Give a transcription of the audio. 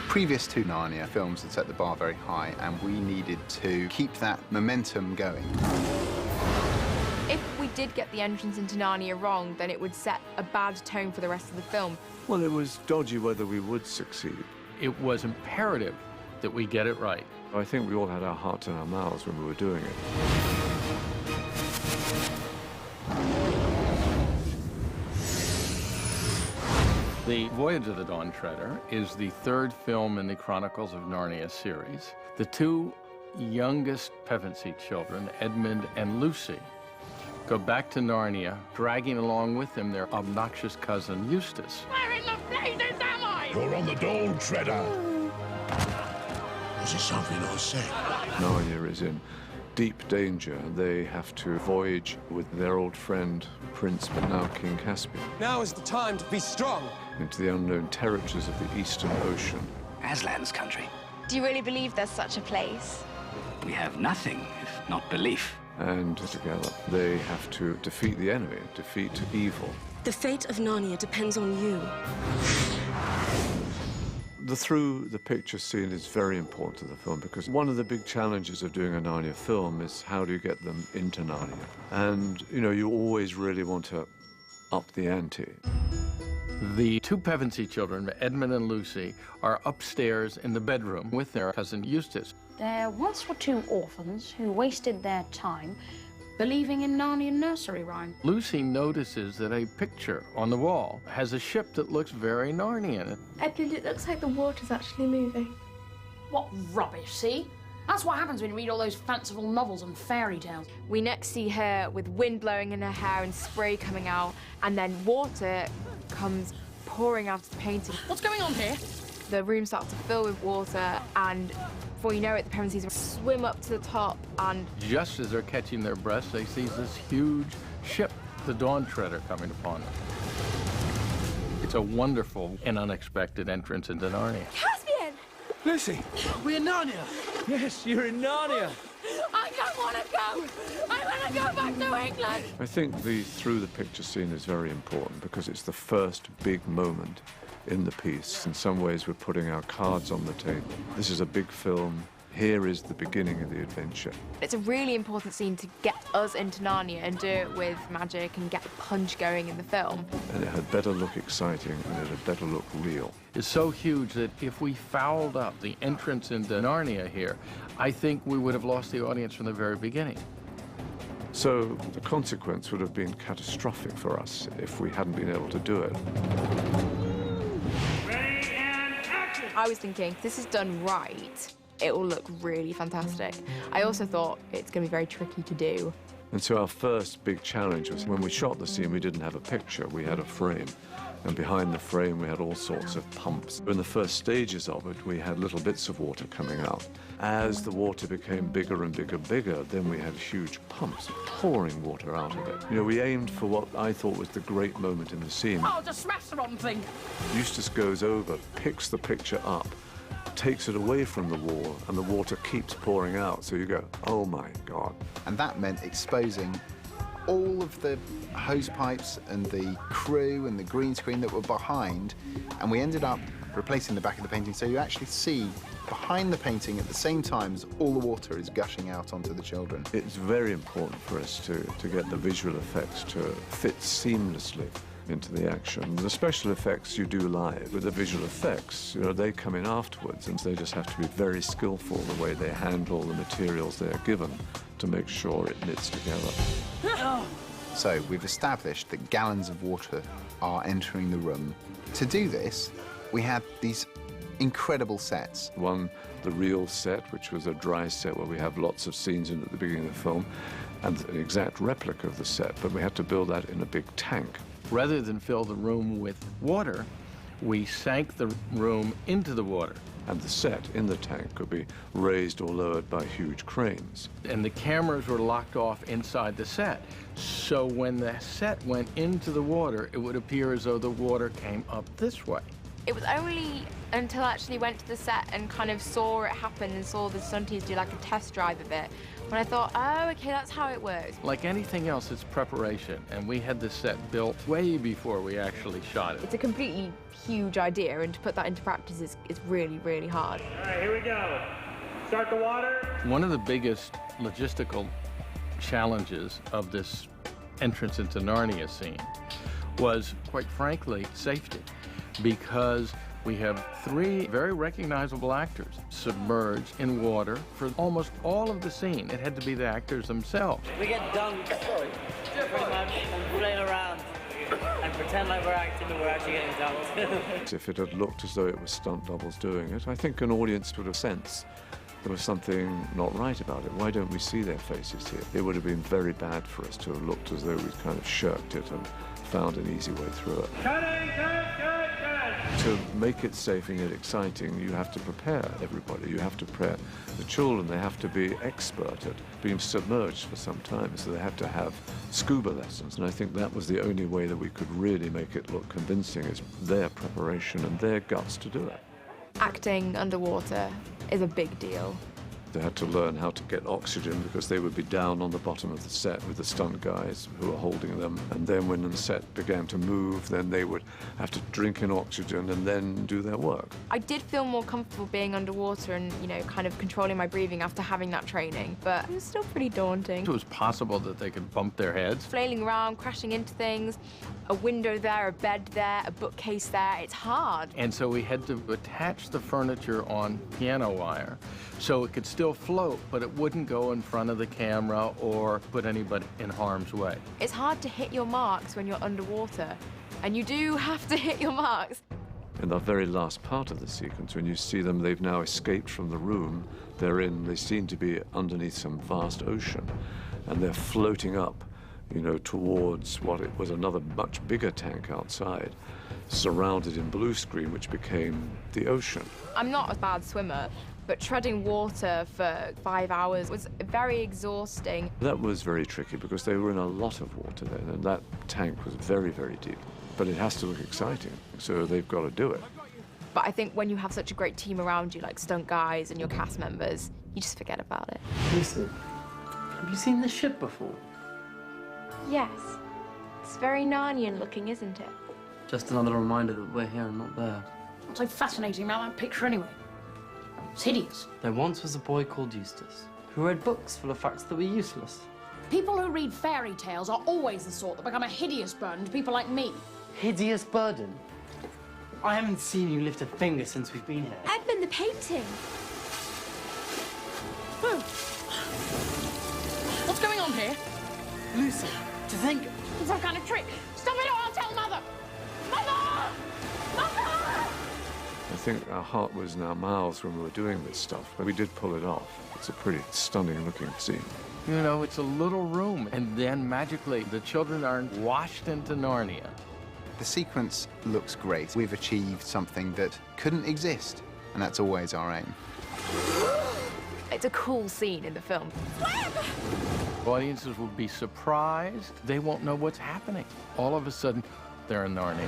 previous two Narnia films had set the bar very high, and we needed to keep that momentum going. If we did get the entrance into Narnia wrong, then it would set a bad tone for the rest of the film. Well, it was dodgy whether we would succeed. It was imperative that we get it right. I think we all had our hearts in our mouths when we were doing it. The Voyage of the Dawn Treader is the third film in the Chronicles of Narnia series. The two youngest Pevensey children, Edmund and Lucy, go back to Narnia, dragging along with them their obnoxious cousin, Eustace. Where in the blazes am I? You're on the Dawn Treader. Was it something I said? Narnia is in deep danger. They have to voyage with their old friend, Prince, but now King Caspian, Now is the time to be strong. into the unknown territories of the Eastern Ocean. Aslan's country. Do you really believe there's such a place? We have nothing if not belief. And together, they have to defeat the enemy, defeat evil. The fate of Narnia depends on you. The through the picture scene is very important to the film because one of the big challenges of doing a Narnia film is how do you get them into Narnia? And, you know, you always really want to up the ante. The two Pevensey children, Edmund and Lucy, are upstairs in the bedroom with their cousin Eustace. There once were two orphans who wasted their time believing in Narnian nursery rhyme. Lucy notices that a picture on the wall has a ship that looks very Narnian. Edmund, it looks like the water's actually moving. What rubbish, see? That's what happens when you read all those fanciful novels and fairy tales. We next see her with wind blowing in her hair and spray coming out, and then water comes pouring out of the painting. What's going on here? The room starts to fill with water, and before you know it, the Pevenseys swim up to the top, and Just as they're catching their breaths, they see this huge ship, the Dawn Treader, coming upon them. It's a wonderful and unexpected entrance into Narnia. Caspian! Lucy, We're in Narnia. yes, you're in Narnia. I don't want to go! I want to go back to England! I think the through the picture scene is very important because it's the first big moment in the piece. In some ways, we're putting our cards on the table. This is a big film. Here is the beginning of the adventure. It's a really important scene to get us into Narnia and do it with magic and get the punch going in the film. And it had better look exciting and it had better look real. It's so huge that if we fouled up the entrance into Narnia here, I think we would have lost the audience from the very beginning. So the consequence would have been catastrophic for us if we hadn't been able to do it. I was thinking, if this is done right, it will look really fantastic. I also thought it's going to be very tricky to do. And so our first big challenge was when we shot the scene, we didn't have a picture, we had a frame. And behind the frame, we had all sorts of pumps. In the first stages of it, we had little bits of water coming out. As the water became bigger and bigger, then we had huge pumps pouring water out of it. You know, we aimed for what I thought was the great moment in the scene. Oh, just smashed the rotten thing. Eustace goes over, picks the picture up, takes it away from the wall, and the water keeps pouring out. So you go, oh my God. And that meant exposing all of the hose pipes and the crew and the green screen that were behind, and we ended up replacing the back of the painting so you actually see behind the painting at the same time as all the water is gushing out onto the children. It's very important for us to get the visual effects to fit seamlessly into the action. The special effects you do live. With the visual effects, you know, they come in afterwards, and they just have to be very skillful the way they handle the materials they're given to make sure it knits together. So we've established that gallons of water are entering the room. To do this, we had these incredible sets. One, the real set, which was a dry set where we have lots of scenes in at the beginning of the film, and an exact replica of the set, but we had to build that in a big tank. Rather than fill the room with water, we sank the room into the water. And the set in the tank could be raised or lowered by huge cranes. And the cameras were locked off inside the set. So when the set went into the water, it would appear as though the water came up this way. It was only until I actually went to the set and kind of saw it happen and saw the stunties do like a test drive of it, And I thought, oh, okay, that's how it works. Like anything else, it's preparation, and we had this set built way before we actually shot it. It's a completely huge idea, and to put that into practice is really, really hard. All right, here we go. Start the water. One of the biggest logistical challenges of this entrance into Narnia scene was, quite frankly, safety, because we have 3 very recognizable actors submerged in water for almost all of the scene. It had to be the actors themselves. We get dunked, pretty much, and flail around and pretend like we're acting, but we're actually getting dunked. If it had looked as though it was stunt doubles doing it, I think an audience would have sensed there was something not right about it. Why don't we see their faces here? It would have been very bad for us to have looked as though we'd kind of shirked it and found an easy way through it. Cutting, cut. To make it safe and yet exciting, you have to prepare everybody. You have to prepare the children. They have to be expert at being submerged for some time, so they have to have scuba lessons. And I think that was the only way that we could really make it look convincing, is their preparation and their guts to do it. Acting underwater is a big deal. They had to learn how to get oxygen because they would be down on the bottom of the set with the stunt guys who were holding them. And then when the set began to move, then they would have to drink in oxygen and then do their work. I did feel more comfortable being underwater and, you know, kind of controlling my breathing after having that training, but it was still pretty daunting. It was possible that they could bump their heads. Flailing around, crashing into things, a window there, a bed there, a bookcase there, it's hard. And so we had to attach the furniture on piano wire so it could still float, but it wouldn't go in front of the camera or put anybody in harm's way. It's hard to hit your marks when you're underwater, and you do have to hit your marks. In the very last part of the sequence, when you see them, they've now escaped from the room they're in. They seem to be underneath some vast ocean, and they're floating up, you know, towards what it was another much bigger tank outside, surrounded in blue screen, which became the ocean. I'm not a bad swimmer, but treading water for 5 hours was very exhausting. That was very tricky because they were in a lot of water then, and that tank was very, very deep. But it has to look exciting, so they've got to do it. But I think when you have such a great team around you, like stunt guys and your cast members, you just forget about it. Listen, have you seen this ship before? Yes. It's very Narnian looking, isn't it? Just another reminder that we're here and not there. What's so fascinating about that picture anyway? It's hideous. There once was a boy called Eustace who read books full of facts that were useless. People who read fairy tales are always the sort that become a hideous burden to people like me. Hideous burden? I haven't seen you lift a finger since we've been here. Edmund, the painting. Oh. What's going on here? Lucy, to think... It's some kind of trick. Stop it or I'll tell Mother! Mother! Mother! I think our heart was in our mouths when we were doing this stuff, but we did pull it off. It's a pretty stunning looking scene. You know, it's a little room, and then magically the children are washed into Narnia. The sequence looks great. We've achieved something that couldn't exist, and that's always our aim. It's a cool scene in the film. Audiences will be surprised. They won't know what's happening. All of a sudden, they're in Narnia.